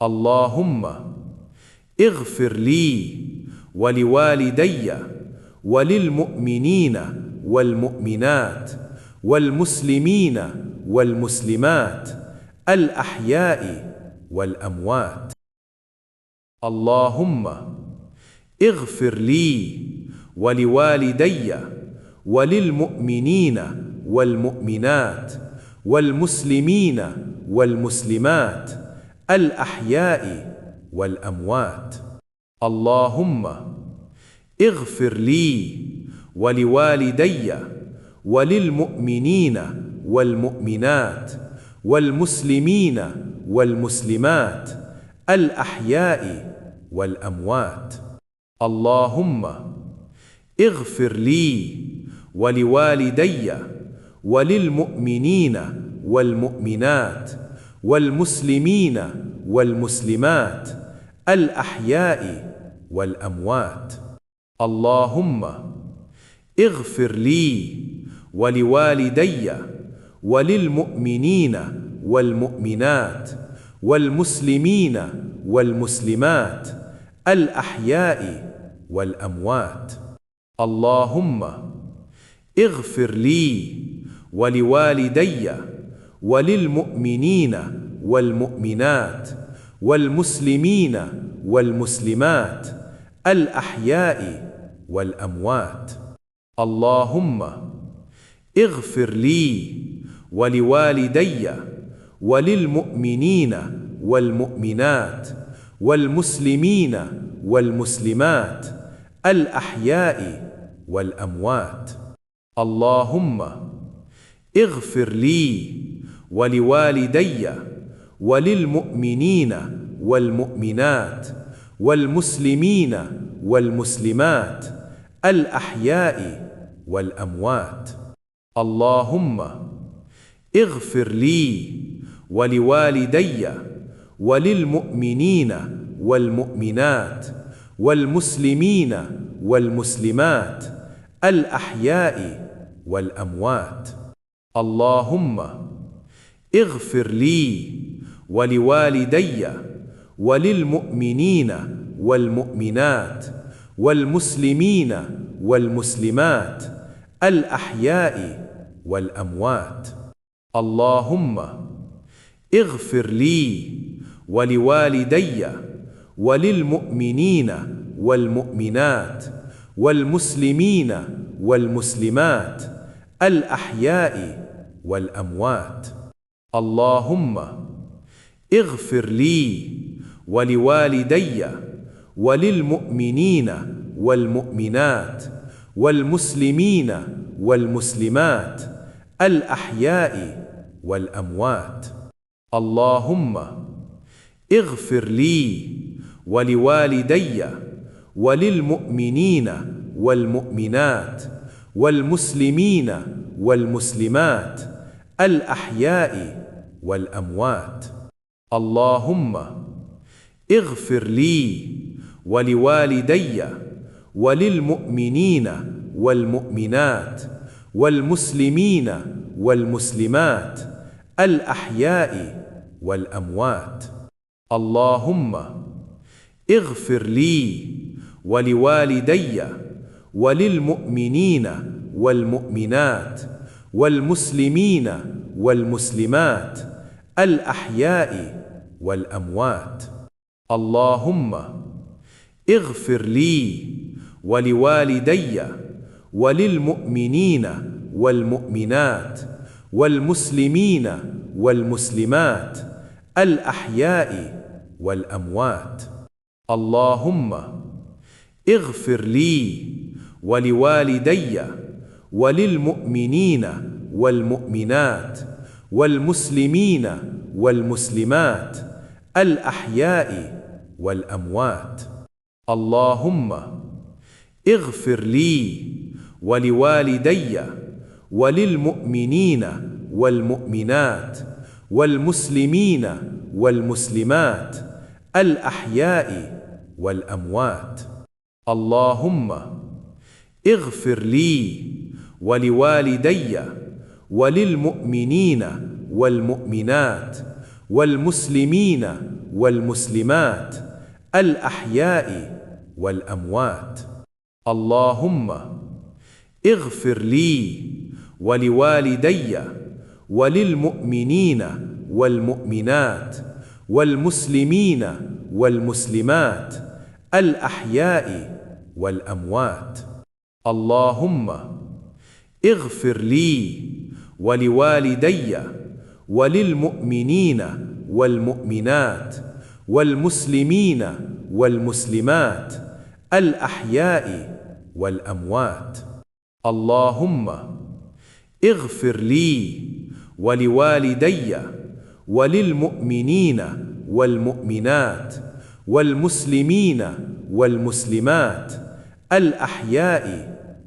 اللهم اغفر لي ولوالدي وللمؤمنين والمؤمنات والمسلمين والمسلمات الأحياء والأموات. اللهم اغفر لي ولوالدي وللمؤمنين والمؤمنات والمسلمين والمسلمات الأحياء والأموات. اللهم اغفر لي ولوالدي وللمؤمنين والمؤمنات والمسلمين والمسلمات الأحياء والأموات. اللهم اغفر لي ولوالدي وللمؤمنين والمؤمنات والمسلمين والمسلمات الأحياء والأموات. اللهم اغفر لي ولوالدي وللمؤمنين والمؤمنات والمسلمين والمسلمات الأحياء والأموات. اللهم اغفر لي ولوالدي وللمؤمنين والمؤمنات والمسلمين والمسلمات الأحياء والأموات. اللهم اغفر لي ولوالدي وللمؤمنين والمؤمنات والمسلمين والمسلمات الأحياء والأموات. اللهم اغفر لي ولوالدي وللمؤمنين والمؤمنات والمسلمين والمسلمات الأحياء والأموات. اللهم اغفر لي ولوالدي وللمؤمنين والمؤمنات والمسلمين والمسلمات الأحياء والأموات. اللهم اغفر لي ولوالدي وللمؤمنين والمؤمنات والمسلمين والمسلمات الأحياء والأموات. اللهم اغفر لي ولوالدي وللمؤمنين والمؤمنات والمسلمين والمسلمات الأحياء والأموات. اللهم اغفر لي ولوالدي وللمؤمنين والمؤمنات والمسلمين والمسلمات الأحياء والأموات. اللهم اغفر لي ولوالدي وللمؤمنين والمؤمنات والمسلمين والمسلمات الأحياء والأموات. اللهم اغفر لي ولوالدي وللمؤمنين والمؤمنات والمسلمين والمسلمات الأحياء والأموات. اللهم اغفر لي ولوالدي وللمؤمنين والمؤمنات والمسلمين والمسلمات الأحياء والأموات. اللهم اغفر لي ولوالدي وللمؤمنين والمؤمنات والمسلمين والمسلمات الأحياء والأموات. اللهم اغفر لي ولوالدي وللمؤمنين والمؤمنات والمسلمين والمسلمات الأحياء والأموات. اللهم اغفر لي ولوالدي وللمؤمنين والمؤمنات والمسلمين والمسلمات الأحياء والأموات. اللهم اغفر لي ولوالدي وللمؤمنين والمؤمنات والمسلمين والمسلمات الأحياء والأموات. اللهم اغفر لي ولوالدي وللمؤمنين والمؤمنات والمسلمين والمسلمات الأحياء والأموات. اللهم اغفر لي ولوالدي وللمؤمنين والمؤمنات والمسلمين والمسلمات الأحياء والأموات. اللهم اغفر لي ولوالدي وللمؤمنين والمؤمنات والمسلمين والمسلمات الأحياء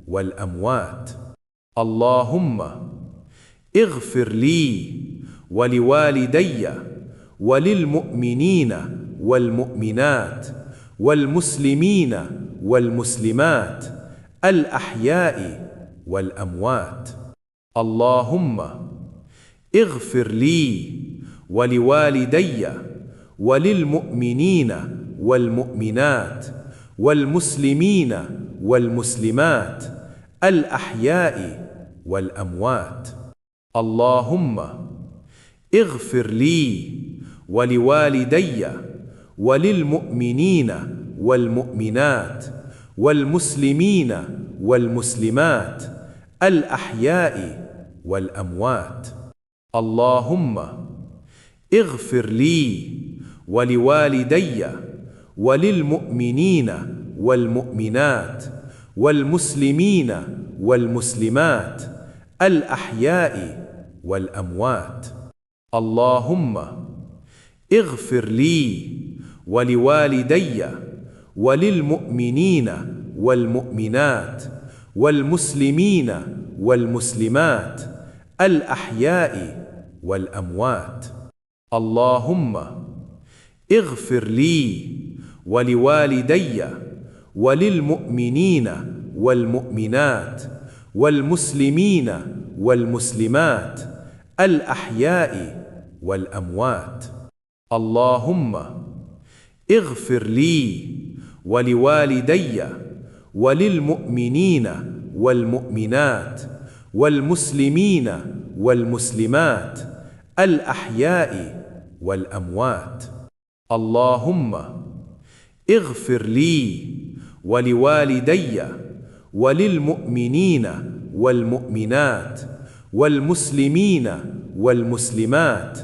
والأموات. اللهم اغفر لي ولوالدي وللمؤمنين والمؤمنات والمسلمين والمسلمات الأحياء والأموات. اللهم اغفر لي ولوالدي وللمؤمنين والمؤمنات والمسلمين والمسلمات الأحياء والأموات. اللهم اغفر لي ولوالدي وللمؤمنين والمؤمنات والمسلمين والمسلمات الأحياء والأموات. اللهم اغفر لي ولوالدي وللمؤمنين والمؤمنات والمسلمين والمسلمات الأحياء والأموات. اللهم اغفر لي ولوالدي وللمؤمنين والمؤمنات والمسلمين والمسلمات الأحياء والأموات. اللهم اغفر لي ولوالدي وللمؤمنين والمؤمنات والمسلمين والمسلمات الأحياء والأموات. اللهم اغفر لي ولوالدي وللمؤمنين والمؤمنات والمسلمين والمسلمات الأحياء والأموات. اللهم اغفر لي ولوالدي وللمؤمنين والمؤمنات والمسلمين والمسلمات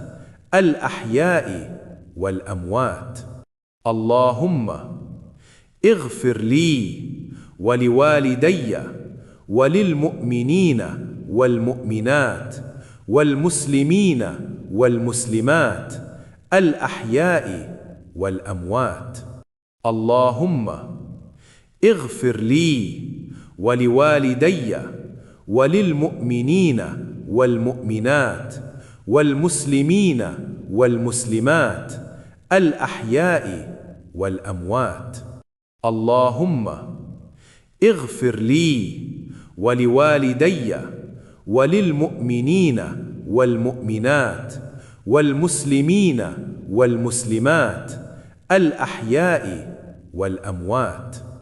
الأحياء والأموات. اللهم اغفر لي ولوالدي وللمؤمنين والمؤمنات والمسلمين والمسلمات الأحياء والأموات. اللهم اغفر لي ولوالدي وللمؤمنين والمؤمنات والمسلمين والمسلمات الأحياء والأموات. اللهم اغفر لي ولوالدي وللمؤمنين والمؤمنات والمسلمين والمسلمات الأحياء والأموات.